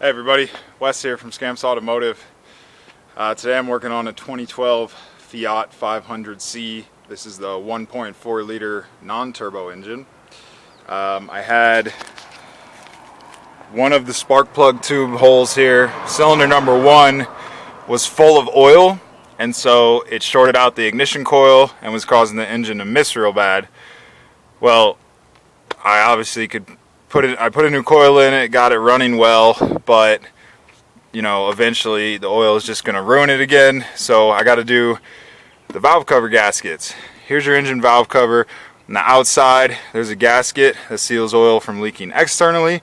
Hey everybody, Wes here from Scamps Automotive. Today I'm working on a 2012 Fiat 500C. This is the 1.4 liter non-turbo engine. I had one of the spark plug tube holes here. Cylinder number one was full of oil, and so it shorted out the ignition coil and was causing the engine to miss real bad. Well, I obviously could I put a new coil in it, got it running well, but you know, eventually the oil is just going to ruin it again. So I got to do the valve cover gaskets. Here's your engine valve cover. On the outside, there's a gasket that seals oil from leaking externally,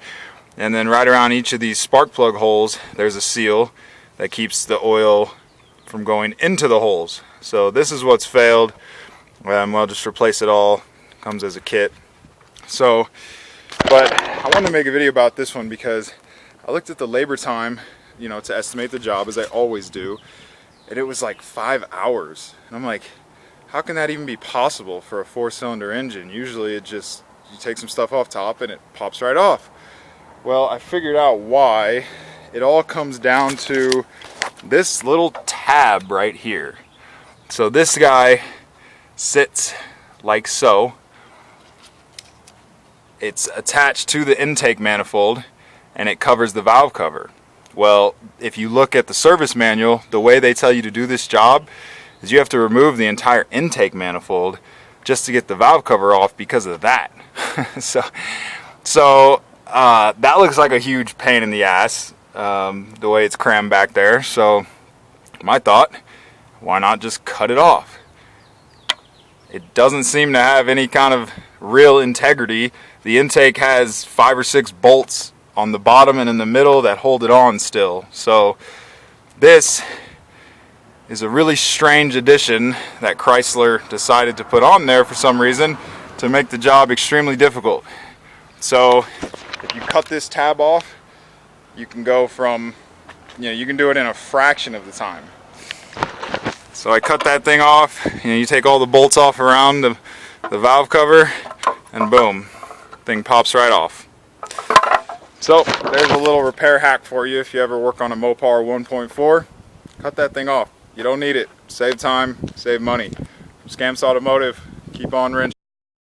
and then right around each of these spark plug holes, there's a seal that keeps the oil from going into the holes. So this is what's failed. I'll just replace it all. Comes as a kit. So, but I wanted to make a video about this one because I looked at the labor time, you know, to estimate the job, as I always do, and it was like 5 hours. And I'm like, how can that even be possible for a 4-cylinder engine? Usually it just, you take some stuff off top and it pops right off. Well, I figured out why. It all comes down to this little tab right here. So this guy sits like so. It's attached to the intake manifold and it covers the valve cover. Well, if you look at the service manual, the way they tell you to do this job is you have to remove the entire intake manifold just to get the valve cover off because of that. so that looks like a huge pain in the ass, the way it's crammed back there. So my thought, why not just cut it off? It doesn't seem to have any kind of real integrity. The intake has 5 or 6 bolts on the bottom and in the middle that hold it on still. So this is a really strange addition that Chrysler decided to put on there for some reason to make the job extremely difficult. So if you cut this tab off, you can go from, you know, you can do it in a fraction of the time. So I cut that thing off, you take all the bolts off around the valve cover, and boom, thing pops right off. So there's a little repair hack for you if you ever work on a Mopar 1.4. Cut that thing off. You don't need it. Save time, save money. Scamps Automotive, keep on wrenching.